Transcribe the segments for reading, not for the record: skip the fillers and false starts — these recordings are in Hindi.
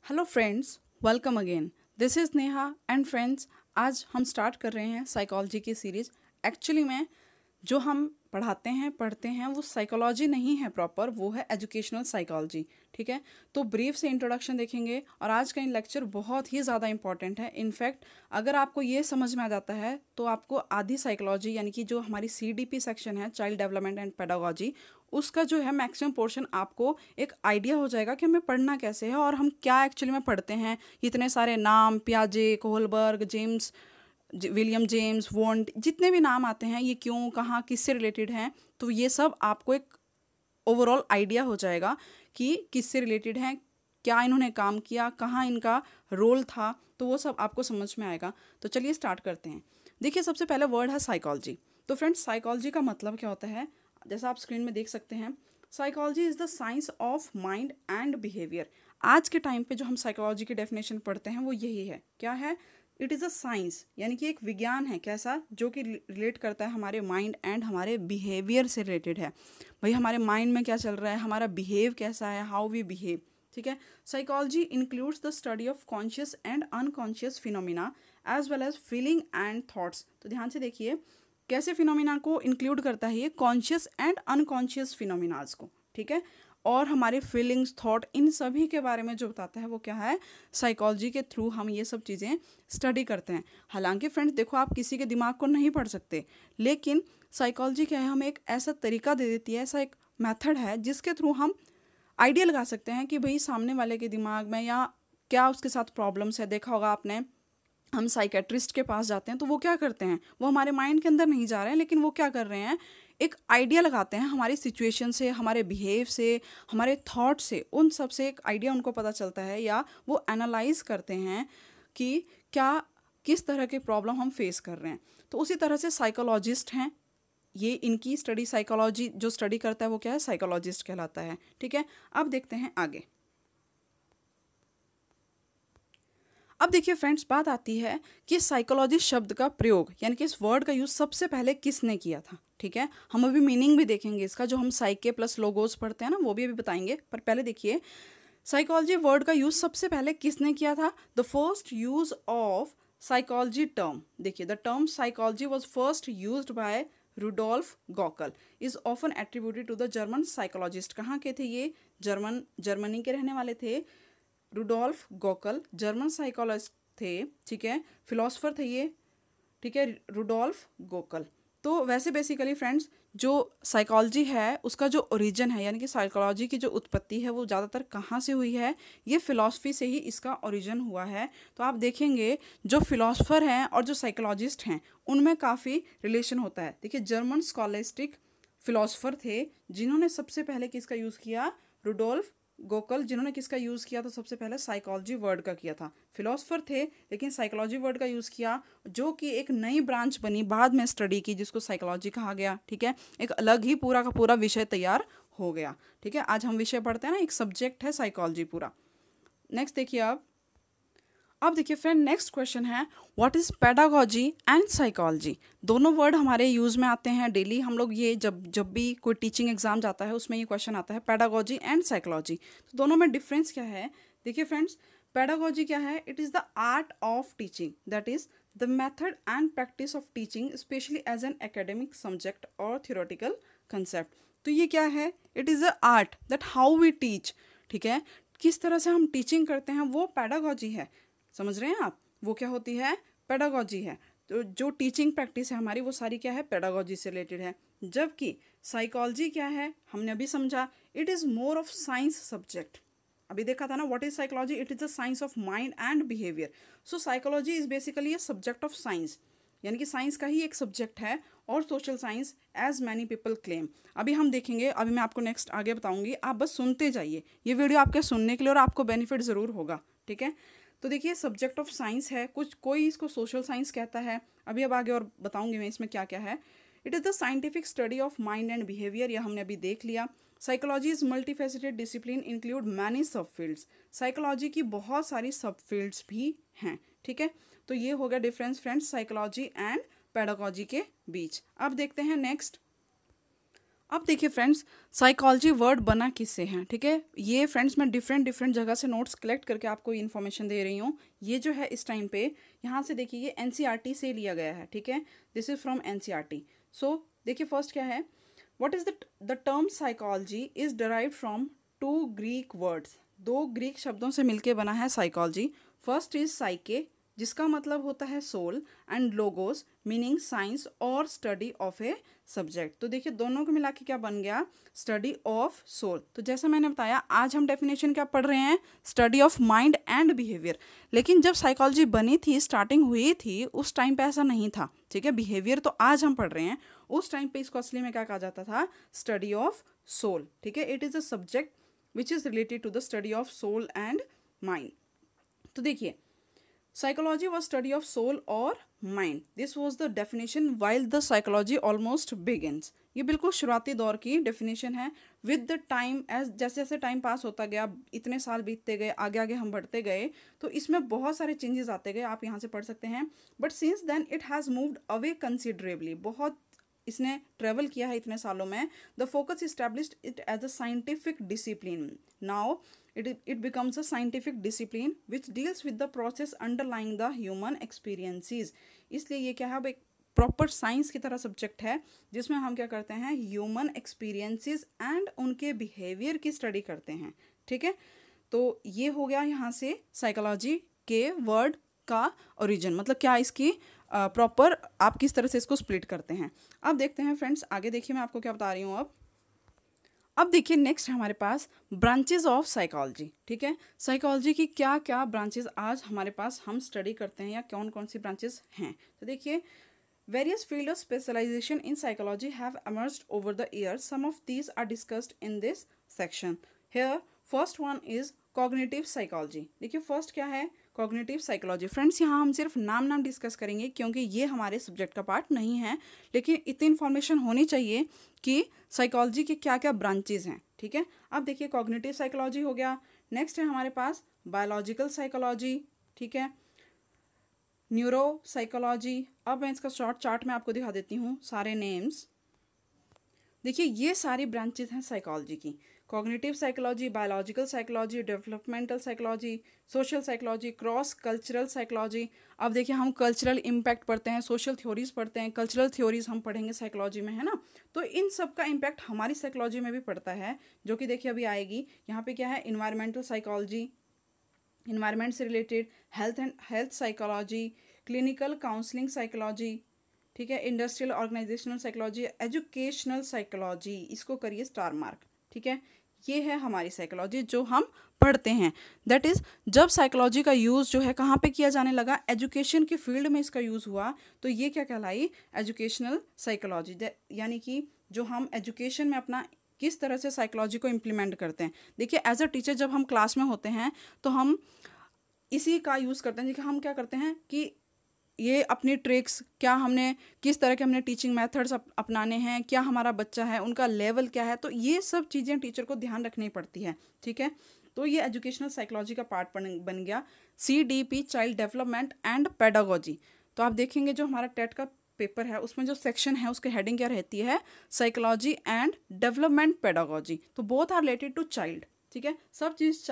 Hello friends, welcome again. This is Neha and friends, आज हम स्टार्ट कर रहे हैं साइकोलॉजी की सीरीज़। एक्चुअली में जो हम पढ़ते हैं वो साइकोलॉजी नहीं है प्रॉपर, वो है एजुकेशनल साइकोलॉजी। ठीक है, तो ब्रीफ से इंट्रोडक्शन देखेंगे और आज का इन लेक्चर बहुत ही ज़्यादा इंपॉर्टेंट है। इनफैक्ट अगर आपको ये समझ में आ जाता है तो आपको आधी साइकोलॉजी यानी कि जो हमारी CDP सेक्शन है, चाइल्ड डेवलपमेंट एंड पेडागोजी, उसका जो है मैक्सिमम पोर्शन आपको एक आइडिया हो जाएगा कि हमें पढ़ना कैसे है और हम क्या एक्चुअली में पढ़ते हैं। इतने सारे नाम, पियाजे, Kohlberg, James, William James, Wundt, जितने भी नाम आते हैं, ये क्यों, कहाँ, किससे रिलेटेड हैं, तो ये सब आपको एक ओवरऑल आइडिया हो जाएगा कि किससे रिलेटेड हैं, क्या इन्होंने काम किया, कहाँ इनका रोल था, तो वो सब आपको समझ में आएगा। तो चलिए स्टार्ट करते हैं। देखिए, सबसे पहले वर्ड है साइकोलॉजी। तो फ्रेंड्स, साइकोलॉजी का मतलब क्या होता है, जैसा आप स्क्रीन में देख सकते हैं, psychology is the science of mind and behaviour. आज के टाइम पे जो हम साइकोलॉजी की डेफिनेशन पढ़ते हैं वो यही है। क्या है? इट इज़ अ साइंस, यानी कि एक विज्ञान है। कैसा? जो कि रिलेट करता है हमारे माइंड एंड हमारे बिहेवियर से रिलेटेड है। भाई, हमारे माइंड में क्या चल रहा है, हमारा बिहेव कैसा है, हाउ वी बिहेव। ठीक है, psychology includes the study of conscious and unconscious phenomena as well as feeling and thoughts. तो ध्यान से देखिए कैसे फिनोमिना को इंक्लूड करता है ये, कॉन्शियस एंड अनकॉन्शियस फिनोमिनाज को। ठीक है, और हमारे फीलिंग्स, थॉट, इन सभी के बारे में जो बताता है वो क्या है, साइकोलॉजी के थ्रू हम ये सब चीज़ें स्टडी करते हैं। हालांकि फ्रेंड्स देखो, आप किसी के दिमाग को नहीं पढ़ सकते, लेकिन साइकोलॉजी क्या है, हमें एक ऐसा तरीका दे देती है, ऐसा एक मेथड है जिसके थ्रू हम आइडिया लगा सकते हैं कि भाई सामने वाले के दिमाग में या क्या उसके साथ प्रॉब्लम्स है। देखा होगा आपने, हम साइकेट्रिस्ट के पास जाते हैं तो वो क्या करते हैं, वो हमारे माइंड के अंदर नहीं जा रहे हैं, लेकिन वो क्या कर रहे हैं, एक आइडिया लगाते हैं हमारी सिचुएशन से, हमारे बिहेव से, हमारे थॉट से, उन सब से एक आइडिया उनको पता चलता है, या वो एनालाइज करते हैं कि क्या, किस तरह के प्रॉब्लम हम फेस कर रहे हैं। तो उसी तरह से साइकोलॉजिस्ट हैं, ये इनकी स्टडी, साइकोलॉजी जो स्टडी करता है वो क्या है, साइकोलॉजिस्ट कहलाता है। ठीक है, अब देखते हैं आगे। अब देखिए फ्रेंड्स, बात आती है कि साइकोलॉजी शब्द का प्रयोग यानी कि इस वर्ड का यूज़ सबसे पहले किसने किया था। ठीक है, हम अभी मीनिंग भी देखेंगे इसका, जो हम साइके प्लस लोगोस पढ़ते हैं ना, वो भी अभी बताएंगे। पर पहले देखिए, साइकोलॉजी वर्ड का यूज़ सबसे पहले किसने किया था। The first use of psychology term, देखिए, the term psychology was first use by Rudolf Gockel, is often attributed to the German psychologist. कहाँ के थे ये? जर्मनी के रहने वाले थे। रुडोल्फ गॉकल जर्मन साइकोलॉजिस्ट थे। ठीक है, फिलोसफर थे ये। ठीक है, रुडोल्फ गॉकल। तो वैसे बेसिकली फ्रेंड्स, जो साइकोलॉजी है उसका जो ओरिजिन है, यानी कि साइकोलॉजी की जो उत्पत्ति है वो ज़्यादातर कहाँ से हुई है, ये फिलॉसफी से ही इसका ओरिजिन हुआ है। तो आप देखेंगे जो फिलोसफर हैं और जो साइकोलॉजिस्ट हैं उनमें काफ़ी रिलेशन होता है। देखिए, जर्मन स्कॉलेस्टिक फिलोसफर थे जिन्होंने सबसे पहले किसका यूज़ किया, रुडोल्फ गोकल, जिन्होंने किसका यूज़ किया, तो सबसे पहले साइकोलॉजी वर्ड का किया था। फिलोसफर थे लेकिन साइकोलॉजी वर्ड का यूज़ किया, जो कि एक नई ब्रांच बनी बाद में स्टडी की, जिसको साइकोलॉजी कहा गया। ठीक है, एक अलग ही पूरा का पूरा विषय तैयार हो गया। ठीक है, आज हम विषय पढ़ते हैं ना, एक सब्जेक्ट है साइकोलॉजी पूरा। नेक्स्ट देखिए अब देखिए फ्रेंड, नेक्स्ट क्वेश्चन है, what is pedagogy and psychology. दोनों वर्ड हमारे यूज़ में आते हैं डेली। हम लोग ये जब भी कोई टीचिंग एग्जाम जाता है उसमें ये क्वेश्चन आता है, पेडागोजी एंड साइकोलॉजी। तो दोनों में डिफरेंस क्या है? देखिए फ्रेंड्स, पेडागोजी क्या है? It is the art of teaching, that is the method and practice of teaching specially as an academic subject और थियोरेटिकल कंसेप्ट। तो ये क्या है? It is a art that how we teach. ठीक है, किस तरह से हम टीचिंग करते हैं वो पेडागोजी है। समझ रहे हैं आप? वो क्या होती है? पेडागोजी है। तो जो टीचिंग प्रैक्टिस है हमारी वो सारी क्या है? पेडागोजी से रिलेटेड है। जबकि साइकोलॉजी क्या है, हमने अभी समझा, it is more of science subject. अभी देखा था ना, what is psychology? It is the science of mind and behaviour. So psychology is basically a subject of science, यानी कि साइंस का ही एक सब्जेक्ट है, और social science as many people claim. अभी हम देखेंगे, अभी मैं आपको नेक्स्ट आगे बताऊंगी, आप बस सुनते जाइए। ये वीडियो आपके सुनने के लिए और आपको बेनिफिट ज़रूर होगा। ठीक है, तो देखिए, सब्जेक्ट ऑफ साइंस है, कोई इसको सोशल साइंस कहता है। अभी अब आगे और बताऊंगी मैं इसमें क्या क्या है। It is the scientific study of mind and behaviour, यह हमने अभी देख लिया। Psychology is multifaceted discipline include many सब फील्ड्स। साइकोलॉजी की बहुत सारी सब फील्ड्स भी हैं। ठीक है, तो ये हो गया difference friends, psychology and pedagogy के बीच। अब देखते हैं नेक्स्ट। अब देखिए फ्रेंड्स, साइकोलॉजी वर्ड बना किससे हैं, ठीक है। ये फ्रेंड्स मैं डिफरेंट डिफरेंट जगह से नोट्स कलेक्ट करके आपको इन्फॉर्मेशन दे रही हूँ। ये जो है इस टाइम पे यहाँ से देखिए ये एनसीईआरटी से लिया गया है, ठीक है। This is from NCERT. So देखिए फर्स्ट क्या है, what is the term psychology is derived from 2 Greek words. 2 Greek शब्दों से मिलके बना है साइकोलॉजी। फर्स्ट इज साइके, जिसका मतलब होता है soul, and logos meaning science और स्टडी ऑफ ए सब्जेक्ट। तो देखिए दोनों को मिला के क्या बन गया, स्टडी ऑफ सोल। तो जैसा मैंने बताया आज हम डेफिनेशन क्या पढ़ रहे हैं, study of mind and behaviour. लेकिन जब साइकोलॉजी बनी थी, स्टार्टिंग हुई थी, उस टाइम पे ऐसा नहीं था, ठीक है। बिहेवियर तो आज हम पढ़ रहे हैं, उस टाइम पे इसको असली में क्या कहा जाता था, स्टडी ऑफ सोल, ठीक है। It is a subject which is related to the study of soul and mind. तो देखिए psychology was study of soul or mind. This was the definition while the psychology almost begins. ये बिल्कुल शुरुआती दौर की डेफिनेशन है। विद द टाइम, एज जैसे जैसे टाइम पास होता गया, इतने साल बीतते गए, आगे आगे हम बढ़ते गए, तो इसमें बहुत सारे चेंजेस आते गए, आप यहाँ से पढ़ सकते हैं। But since then it has moved away considerably, बहुत इसने ट्रेवल किया है इतने सालों में। The focus established it as a scientific discipline. Now it becomes a scientific discipline which deals with the process underlying the human experiences. इसलिए ये क्या है, अब एक प्रॉपर साइंस की तरह सब्जेक्ट है जिसमें हम क्या करते हैं, ह्यूमन एक्सपीरियंसेस एंड उनके बिहेवियर की स्टडी करते हैं, ठीक है। तो ये हो गया यहाँ से साइकोलॉजी के वर्ड का ओरिजिन, मतलब क्या इसकी प्रॉपर आप किस तरह से इसको स्प्लिट करते हैं। अब देखते हैं फ्रेंड्स आगे, देखिए मैं आपको क्या बता रही हूँ। अब देखिए नेक्स्ट है हमारे पास ब्रांचेस ऑफ साइकोलॉजी, ठीक है। साइकोलॉजी की क्या क्या ब्रांचेस आज हमारे पास हम स्टडी करते हैं या कौन कौन सी ब्रांचेस हैं। तो देखिए various field of specialisation in psychology have emerged over the years. Some of these are discussed in this section. Here first one is cognitive psychology. देखिए फर्स्ट क्या है, कॉग्निटिव साइकोलॉजी। फ्रेंड्स यहाँ हम सिर्फ नाम डिस्कस करेंगे क्योंकि ये हमारे सब्जेक्ट का पार्ट नहीं है, लेकिन इतनी इन्फॉर्मेशन होनी चाहिए कि साइकोलॉजी के क्या क्या ब्रांचेज हैं, ठीक है। अब देखिए कॉग्निटिव साइकोलॉजी हो गया। नेक्स्ट है हमारे पास बायोलॉजिकल साइकोलॉजी, ठीक है, न्यूरो साइकोलॉजी। अब मैं इसका शॉर्ट चार्ट में आपको दिखा देती हूँ सारे नेम्स। देखिए ये सारी ब्रांचेज हैं साइकोलॉजी की, cognitive psychology, biological psychology, developmental psychology, social psychology, cross cultural psychology. अब देखिए हम कल्चरल इम्पैक्ट पढ़ते हैं, सोशल थ्योरीज पढ़ते हैं, कल्चरल थ्योरीज हम पढ़ेंगे साइकोलॉजी में, है ना। तो इन सब का इम्पैक्ट हमारी साइकोलॉजी में भी पड़ता है, जो कि देखिए अभी आएगी। यहाँ पे क्या है, इन्वायरमेंटल साइकोलॉजी, इन्वायरमेंट से रिलेटेड, health psychology, clinical counselling psychology, ठीक है, industrial organisational psychology, educational psychology, इसको करिए स्टार मार्क, ठीक है। ये है हमारी साइकोलॉजी जो हम पढ़ते हैं। दैट इज़ जब साइकोलॉजी का यूज़ जो है कहाँ पे किया जाने लगा, एजुकेशन के फील्ड में इसका यूज़ हुआ, तो ये क्या कहलाई, एजुकेशनल साइकोलॉजी। यानी कि जो हम एजुकेशन में अपना किस तरह से साइकोलॉजी को इम्प्लीमेंट करते हैं। देखिए एज अ टीचर जब हम क्लास में होते हैं तो हम इसी का यूज़ करते हैं। देखिए हम क्या करते हैं कि ये अपनी ट्रिक्स, क्या हमने किस तरह के हमने टीचिंग मेथड्स अपनाने हैं, क्या हमारा बच्चा है उनका लेवल क्या है, तो ये सब चीज़ें टीचर को ध्यान रखनी पड़ती है, ठीक है। तो ये एजुकेशनल साइकोलॉजी का पार्ट बन गया। CDP child development and pedagogy. तो आप देखेंगे जो हमारा टेट का पेपर है उसमें जो सेक्शन है उसकी हेडिंग क्या रहती है, साइकोलॉजी एंड डेवलपमेंट पेडागोजी। तो both are related to child, ठीक है, सब चीज़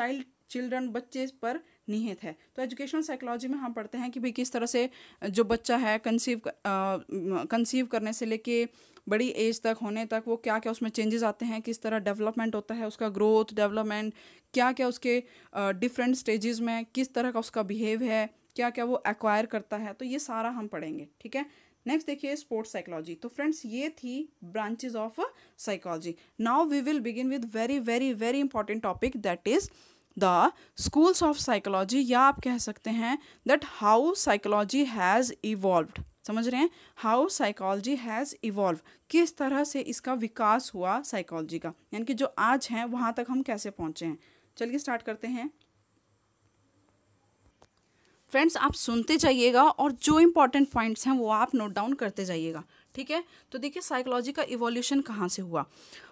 चिल्ड्रन बच्चे पर निहित है। तो एजुकेशनल साइकोलॉजी में हम पढ़ते हैं कि भाई किस तरह से जो बच्चा है कंसीव करने से लेके बड़ी एज तक होने तक वो क्या क्या उसमें चेंजेस आते हैं, किस तरह डेवलपमेंट होता है उसका, ग्रोथ डेवलपमेंट, क्या क्या उसके डिफरेंट स्टेजेस में किस तरह का उसका बिहेव है, क्या क्या वो एक्वायर करता है, तो ये सारा हम पढ़ेंगे, ठीक है। नेक्स्ट देखिए स्पोर्ट्स साइकोलॉजी। तो फ्रेंड्स ये थी branches of psychology. Now we will begin with very very very important topic, that is the schools of psychology, या आप कह सकते हैं that how psychology has evolved. समझ रहे हैं, हाउ साइकोलॉजी हैज़ इवॉल्व, किस तरह से इसका विकास हुआ साइकोलॉजी का, यानी कि जो आज हैं वहाँ तक हम कैसे पहुँचे हैं। चलिए स्टार्ट करते हैं। फ्रेंड्स आप सुनते जाइएगा और जो इंपॉर्टेंट पॉइंट्स हैं वो आप नोट डाउन करते जाइएगा, ठीक है। तो देखिए साइकोलॉजी का इवोल्यूशन कहाँ से हुआ।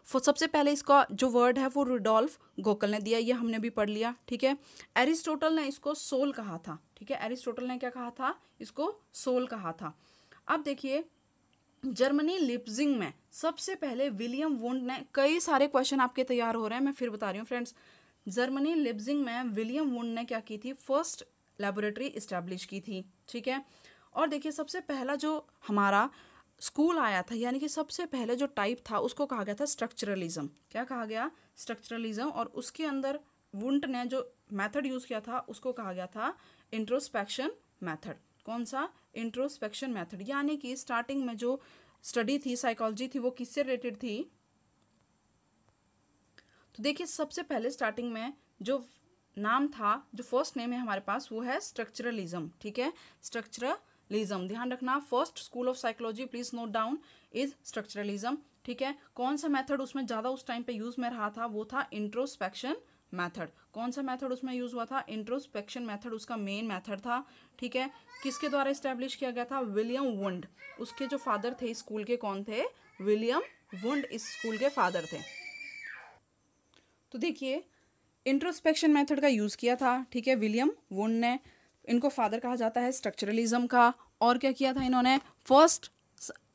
सबसे पहले इसका जो वर्ड है वो रुडोल्फ गोकल ने दिया, ये हमने भी पढ़ लिया, ठीक है। एरिस्टोटल ने इसको सोल कहा था, ठीक है, एरिस्टोटल ने क्या कहा था, इसको सोल कहा था। अब देखिए जर्मनी लिप्जिंग में सबसे पहले विलियम वुंड ने, कई सारे क्वेश्चन आपके तैयार हो रहे हैं, मैं फिर बता रही हूँ फ्रेंड्स। जर्मनी लिप्जिंग में विलियम वुंड ने क्या की थी, फर्स्ट लेबोरेटरी इस्टेब्लिश की थी, ठीक है। और देखिए सबसे पहला जो हमारा स्कूल आया था, यानी कि सबसे पहले जो टाइप था उसको कहा गया था स्ट्रक्चरलिज्म। क्या कहा गया, स्ट्रक्चरलिज्म। और उसके अंदर वुंड ने जो मेथड यूज़ किया था उसको कहा गया था इंट्रोस्पेक्शन मेथड। कौन सा, इंट्रोस्पेक्शन मेथड। यानी कि स्टार्टिंग में जो स्टडी थी, साइकोलॉजी थी, वो किससे रिलेटेड थी। तो देखिए सबसे पहले स्टार्टिंग में जो नाम था, जो फर्स्ट नेम है हमारे पास, वो है स्ट्रक्चरलिज्म, ठीक है। स्ट्रक्चरलिज्म, ध्यान रखना, first school of psychology, please note down, is structuralism, ठीक है। कौन सा मेथड उसमें ज़्यादा उस टाइम पे यूज में रहा था, वो था इंट्रोस्पेक्शन मेथड। कौन सा मेथड उसमें यूज हुआ था, इंट्रोस्पेक्शन मेथड उसका मेन मेथड था, ठीक है। किसके द्वारा इस्टेब्लिश किया गया था, विलियम वुंड। उसके जो फादर थे इस स्कूल के, कौन थे, विलियम वुंड इस स्कूल के फादर थे। तो देखिए इंट्रोस्पेक्शन मेथड का यूज़ किया था, ठीक है, विलियम वुंड ने। इनको फादर कहा जाता है स्ट्रक्चरलिज्म का। और क्या किया था इन्होंने, फर्स्ट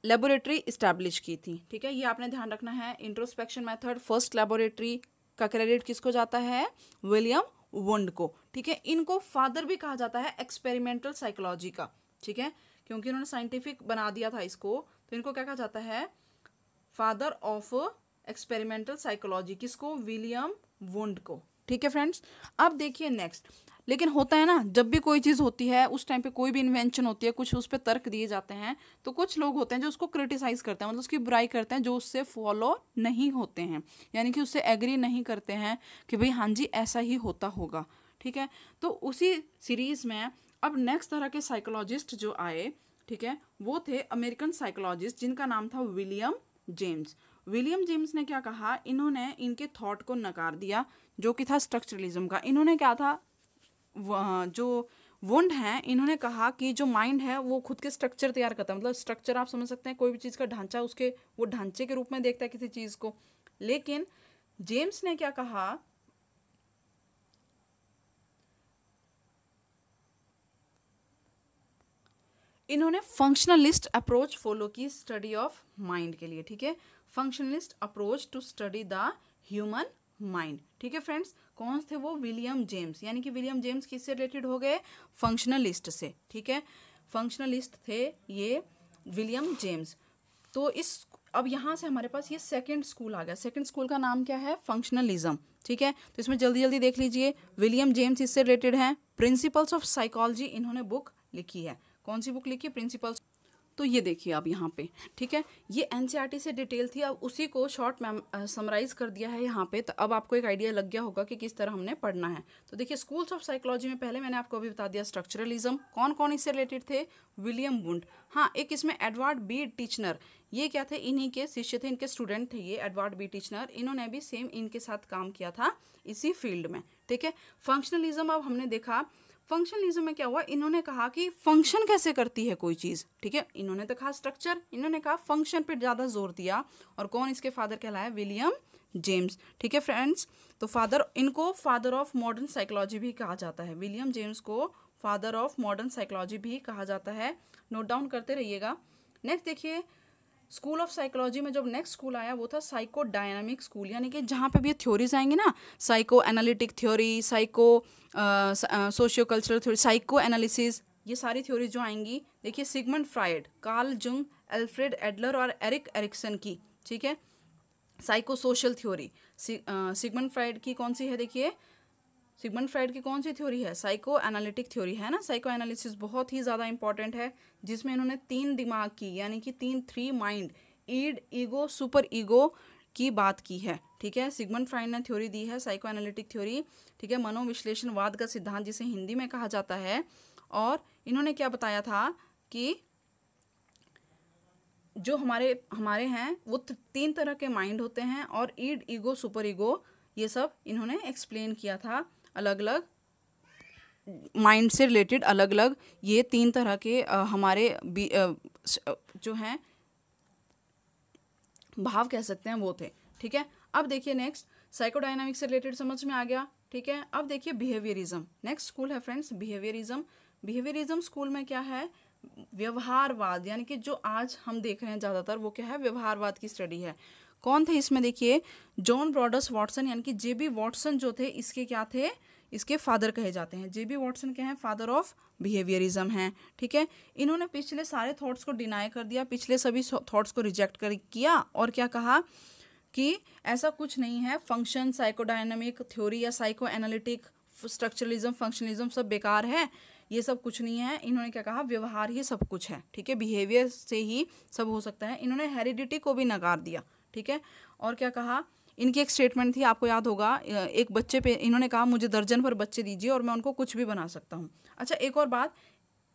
लेबोरेटरी इस्टेब्लिश की थी, ठीक है। ये आपने ध्यान रखना है, इंट्रोस्पेक्शन मेथड, फर्स्ट लेबोरेटरी का क्रेडिट किसको जाता है, विलियम वुंड को, ठीक है। इनको फादर भी कहा जाता है एक्सपेरिमेंटल साइकोलॉजी का, ठीक है, क्योंकि उन्होंने साइंटिफिक बना दिया था इसको, तो इनको क्या कहा जाता है, फादर ऑफ एक्सपेरिमेंटल साइकोलॉजी, किसको, विलियम वुंड को, ठीक है फ्रेंड्स। अब देखिए नेक्स्ट, लेकिन होता है ना, जब भी कोई चीज़ होती है उस टाइम पे कोई भी इन्वेंशन होती है, कुछ उस पर तर्क दिए जाते हैं, तो कुछ लोग होते हैं जो उसको क्रिटिसाइज करते हैं, मतलब उसकी बुराई करते हैं, जो उससे फॉलो नहीं होते हैं, यानी कि उससे एग्री नहीं करते हैं कि भाई हाँ जी ऐसा ही होता होगा, ठीक है। तो उसी सीरीज में अब नेक्स्ट तरह के साइकोलॉजिस्ट जो आए, ठीक है, वो थे अमेरिकन साइकोलॉजिस्ट, जिनका नाम था विलियम जेम्स। विलियम जेम्स ने क्या कहा, इन्होंने इनके थॉट को नकार दिया जो कि था स्ट्रक्चरलिज्म का। इन्होंने क्या था, जो वुंड हैं, इन्होंने कहा कि जो माइंड है वो खुद के स्ट्रक्चर तैयार करता है, मतलब स्ट्रक्चर आप समझ सकते हैं, कोई भी चीज़ का ढांचा उसके, वो ढांचे के रूप में देखता है किसी चीज़ को। लेकिन जेम्स ने क्या कहा, इन्होंने फंक्शनलिस्ट अप्रोच फॉलो की स्टडी ऑफ माइंड के लिए, ठीक है, functionalist approach to study the human mind, ठीक है फ्रेंड्स। कौन थे वो, विलियम जेम्स, यानी कि विलियम जेम्स किससे रिलेटेड हो गए, फंक्शनलिस्ट से, ठीक है, फंक्शनलिस्ट थे ये विलियम जेम्स। तो इस, अब यहाँ से हमारे पास ये सेकंड स्कूल आ गया। सेकंड स्कूल का नाम क्या है, फंक्शनलिज्म, ठीक है। तो इसमें जल्दी जल्दी देख लीजिए, विलियम जेम्स इससे रिलेटेड हैं। प्रिंसिपल्स ऑफ साइकोलॉजी इन्होंने बुक लिखी है। कौन सी बुक लिखी है, प्रिंसिपल्स। तो ये देखिए आप यहाँ पे, ठीक है, ये एनसीईआरटी से डिटेल थी, अब उसी को शॉर्ट में समराइज कर दिया है यहाँ पे। तो अब आपको एक आइडिया लग गया होगा कि किस तरह हमने पढ़ना है। तो देखिए स्कूल्स ऑफ साइकोलॉजी में पहले मैंने आपको अभी बता दिया स्ट्रक्चरलिज्म, कौन कौन इससे रिलेटेड थे, विलियम वुंड, हाँ एक इसमें एडवर्ड बी टिचनर, ये क्या थे, इन्हीं के शिष्य थे, इनके स्टूडेंट थे ये एडवर्ड बी टिचनर, इन्होंने भी सेम इनके साथ काम किया था इसी फील्ड में, ठीक है। फंक्शनलिज्म, अब हमने देखा फंक्शनलिज्म में क्या हुआ, इन्होंने कहा कि फंक्शन कैसे करती है कोई चीज़, ठीक है, इन्होंने तो कहा स्ट्रक्चर, इन्होंने कहा फंक्शन पर ज़्यादा जोर दिया। और कौन इसके फादर कहलाया, विलियम जेम्स, ठीक है फ्रेंड्स। तो फादर, इनको फादर ऑफ मॉडर्न साइकोलॉजी भी कहा जाता है, विलियम जेम्स को फादर ऑफ मॉडर्न साइकोलॉजी भी कहा जाता है, नोट डाउन करते रहिएगा। नेक्स्ट देखिए स्कूल ऑफ साइकोलॉजी में जब नेक्स्ट स्कूल आया वो था साइको डायनामिक स्कूल, यानी कि जहाँ पे भी ये थ्योरीज आएंगी ना, psycho analytic theory, psycho socio cultural theory, psycho analysis, ये सारी थ्योरीज जो आएंगी, देखिए Sigmund Freud, Karl Jung, Alfred Adler और एरिक एरिक्सन की, ठीक है। Psycho social theory, Sigmund Freud की कौन सी है, देखिए सिगमंड फ्राइड की कौन सी थ्योरी है, साइको एनालिटिक थ्योरी है ना। साइको एनालिसिस बहुत ही ज़्यादा इंपॉर्टेंट है, जिसमें इन्होंने 3 दिमाग की, यानी कि 3 माइंड, ईड, ईगो, सुपर ईगो की बात की है, ठीक है। सिगमंड फ्राइड ने थ्योरी दी है साइको एनालिटिक थ्योरी, ठीक है, मनोविश्लेषणवाद का सिद्धांत जिसे हिंदी में कहा जाता है। और इन्होंने क्या बताया था कि जो हमारे हैं वो 3 तरह के माइंड होते हैं, और ईड, ईगो, सुपर ईगो, ये सब इन्होंने एक्सप्लेन किया था, अलग अलग माइंड से रिलेटेड अलग अलग ये 3 तरह के हमारे जो हैं भाव कह सकते हैं वो थे, ठीक है। अब देखिए नेक्स्ट साइकोडायनामिक्स से रिलेटेड समझ में आ गया, ठीक है। अब देखिए बिहेवियरिज्म, नेक्स्ट स्कूल है फ्रेंड्स बिहेवियरिज्म। बिहेवियरिज्म स्कूल में क्या है, व्यवहारवाद, यानी कि जो आज हम देख रहे हैं ज़्यादातर वो क्या है, व्यवहारवाद की स्टडी है। कौन थे इसमें, देखिए जॉन ब्रॉडस वॉटसन, यानी कि जेबी वॉटसन जो थे इसके क्या थे, इसके फादर कहे जाते हैं। जेबी वॉटसन क्या है, फादर ऑफ बिहेवियरिज्म हैं, ठीक है। इन्होंने पिछले सारे थॉट्स को डिनाई कर दिया, पिछले सभी थॉट्स को रिजेक्ट किया और क्या कहा कि ऐसा कुछ नहीं है, फंक्शन, साइकोडायनामिक थ्योरी या साइको एनालिटिक, स्ट्रक्चरलिज्म, फंक्शनलिज्म सब बेकार है, ये सब कुछ नहीं है। इन्होंने क्या कहा, व्यवहार ही सब कुछ है, ठीक है, बिहेवियर से ही सब हो सकता है। इन्होंने हेरिडिटी को भी नकार दिया, ठीक है। और क्या कहा, इनकी एक स्टेटमेंट थी, आपको याद होगा, एक बच्चे पे इन्होंने कहा मुझे दर्जन पर बच्चे दीजिए और मैं उनको कुछ भी बना सकता हूँ। अच्छा, एक और बात,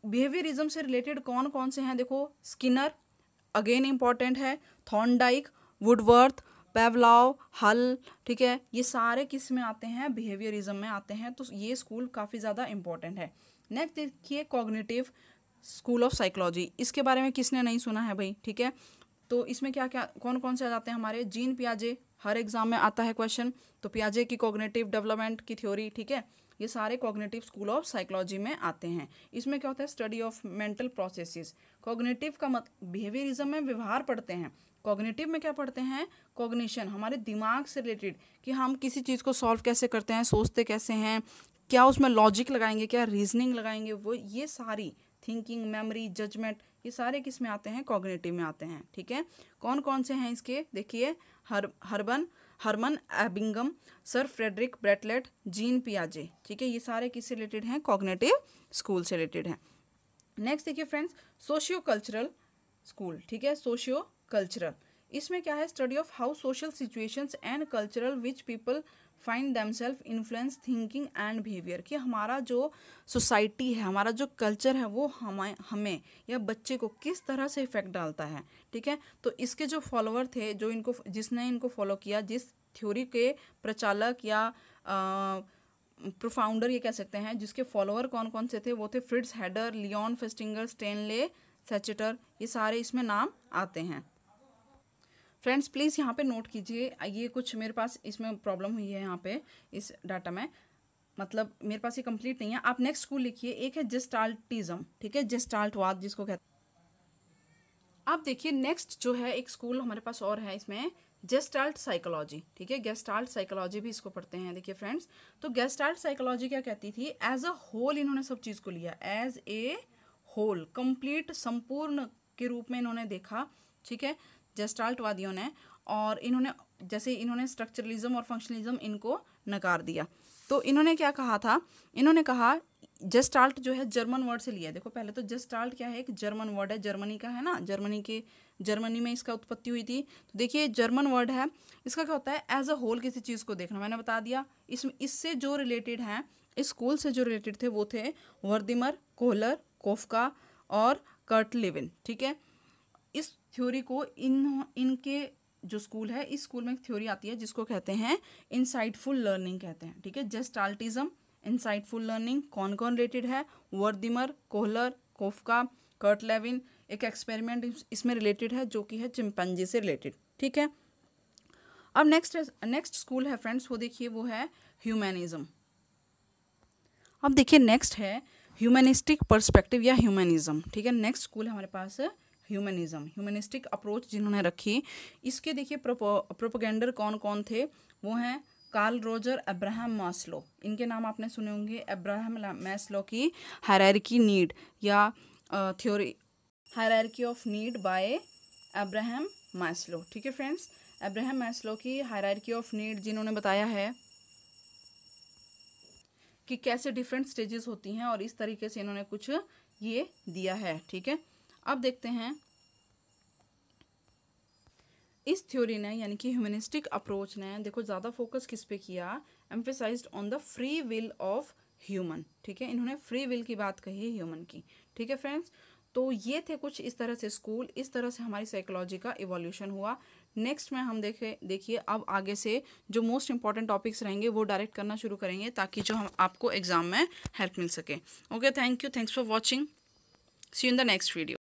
बिहेवियरिज्म से रिलेटेड कौन कौन से हैं, देखो स्किनर अगेन इंपॉर्टेंट है, थॉर्नडाइक, वुडवर्थ, पेवलाव, हल, ठीक है, ये सारे किस में आते हैं, बिहेवियरिज्म में आते हैं। तो ये स्कूल काफ़ी ज़्यादा इंपॉर्टेंट है। नेक्स्ट देखिए कॉग्निटिव स्कूल ऑफ साइकोलॉजी, इसके बारे में किसने नहीं सुना है भाई, ठीक है। तो इसमें क्या क्या कौन कौन से आ जाते हैं हमारे, जीन पियाजे, हर एग्जाम में आता है क्वेश्चन, तो पियाजे की कॉग्निटिव डेवलपमेंट की थ्योरी, ठीक है, ये सारे कॉग्निटिव स्कूल ऑफ साइकोलॉजी में आते हैं। इसमें क्या होता है, study of mental processes. Cognitive का बिहेवियरिज्म में व्यवहार पढ़ते हैं, कॉग्निटिव में क्या पढ़ते हैं, कॉग्निशन, हमारे दिमाग से रिलेटेड कि हम किसी चीज़ को सॉल्व कैसे करते हैं, सोचते कैसे हैं, क्या उसमें लॉजिक लगाएंगे, क्या रीजनिंग लगाएंगे, वो ये सारी थिंकिंग, मेमोरी, जजमेंट, ये सारे किस में आते हैं, कॉग्निटिव में आते हैं, ठीक है। कौन कौन से हैं इसके, देखिए Hermann Ebbinghaus, sir Frederick Bartlett, Jean पियाजे, ठीक है, ये सारे किससे रिलेटेड हैं, कॉग्निटिव स्कूल से रिलेटेड हैं। नेक्स्ट देखिए फ्रेंड्स, सोशियो कल्चरल स्कूल, ठीक है, सोशियो कल्चरल, इसमें क्या है, study of how social situations and cultural which people find themselves influence thinking and behaviour, कि हमारा जो सोसाइटी है, हमारा जो कल्चर है वो हमें या बच्चे को किस तरह से इफेक्ट डालता है, ठीक है। तो इसके जो फॉलोअर थे, जो इनको जिसने इनको फॉलो किया, जिस थ्योरी के प्रचालक या प्रोफाउंडर ये कह सकते हैं, जिसके फॉलोअर कौन कौन से थे, वो थे Fritz header, Leone Festinger, Stanley सेचेटर, ये सारे इसमें नाम आते हैं। फ्रेंड्स प्लीज़ यहाँ पे नोट कीजिए, ये कुछ मेरे पास इसमें प्रॉब्लम हुई है यहाँ पे इस डाटा में, मतलब मेरे पास ये कंप्लीट नहीं है। आप नेक्स्ट स्कूल लिखिए, एक है जेस्टाल्टिज्म, ठीक है, जेस्टाल्टवाद जिसको कहते हैं। आप देखिए नेक्स्ट जो है एक स्कूल हमारे पास और है इसमें, गेस्टाल्ट साइकोलॉजी, ठीक है, गेस्टाल्ट साइकोलॉजी भी इसको पढ़ते हैं। देखिए फ्रेंड्स, तो गेस्टाल्ट साइकोलॉजी क्या कहती थी, एज अ होल इन्होंने सब चीज़ को लिया, एज ए होल, कंप्लीट, संपूर्ण के रूप में इन्होंने देखा, ठीक है, जेस्टाल्टवादियों ने। और इन्होंने जैसे इन्होंने स्ट्रक्चरलिज्म और फंक्शनलिज्म इनको नकार दिया। तो इन्होंने क्या कहा था, इन्होंने कहा जेस्टाल्ट जो है जर्मन वर्ड से लिया है। देखो पहले तो जेस्टाल्ट क्या है, एक जर्मन वर्ड है, जर्मनी का है ना, जर्मनी में इसका उत्पत्ति हुई थी। तो देखिए जर्मन वर्ड है, इसका क्या होता है, एज अ होल किसी चीज़ को देखना, मैंने बता दिया। इससे जो रिलेटेड हैं, इस स्कूल से जो रिलेटेड थे वो थे वर्दिमर, कोहलर, कोफका और कर्ट लेविन, ठीक है। इस थ्योरी को इनके जो स्कूल है, इस स्कूल में एक थ्योरी आती है जिसको कहते हैं इंसाइटफुल लर्निंग कहते हैं, ठीक है, जेस्टाल्टिज्म, इंसाइटफुल लर्निंग। कौन कौन रिलेटेड है, वर्दिमर, कोहलर, कोफका, कर्ट लेविन। एक एक्सपेरिमेंट इसमें रिलेटेड है जो कि है चिंपैंजी से रिलेटेड, ठीक है। अब नेक्स्ट स्कूल है फ्रेंड्स, वो देखिए वो है ह्यूमैनिज्म। अब देखिए नेक्स्ट है ह्यूमनिस्टिक पर्सपेक्टिव या ह्यूमनिज्म, ठीक है। नेक्स्ट स्कूल है हमारे पास ह्यूमनिज्म, ह्यूमनिस्टिक अप्रोच जिन्होंने रखी। इसके देखिए प्रोपोगेंडर कौन कौन थे, वो हैं कार्ल रोजर, अब्राहम मास्लो, इनके नाम आपने सुने होंगे। अब्राहम मास्लो की हायरार्की नीड या theory hierarchy of need bye Abraham Maslow, ठीक है फ्रेंड्स। अब्राहम मास्लो की हायरार्की ऑफ नीड जिन्होंने बताया है कि कैसे डिफरेंट स्टेजेस होती हैं, और इस तरीके से इन्होंने कुछ ये दिया है, ठीक है। अब देखते हैं इस थ्योरी ने यानी कि ह्यूमनिस्टिक अप्रोच ने देखो ज़्यादा फोकस किस पे किया, emphasised on the free will of human, ठीक है। इन्होंने फ्री विल की बात कही ह्यूमन की, ठीक है फ्रेंड्स। तो ये थे कुछ इस तरह से स्कूल, इस तरह से हमारी साइकोलॉजी का इवोल्यूशन हुआ। नेक्स्ट में हम देखिए अब आगे से जो मोस्ट इंपॉर्टेंट टॉपिक्स रहेंगे वो डायरेक्ट करना शुरू करेंगे ताकि जो हम आपको एग्जाम में हेल्प मिल सके। Okay, thank you, thanks for watching, see you in the next video.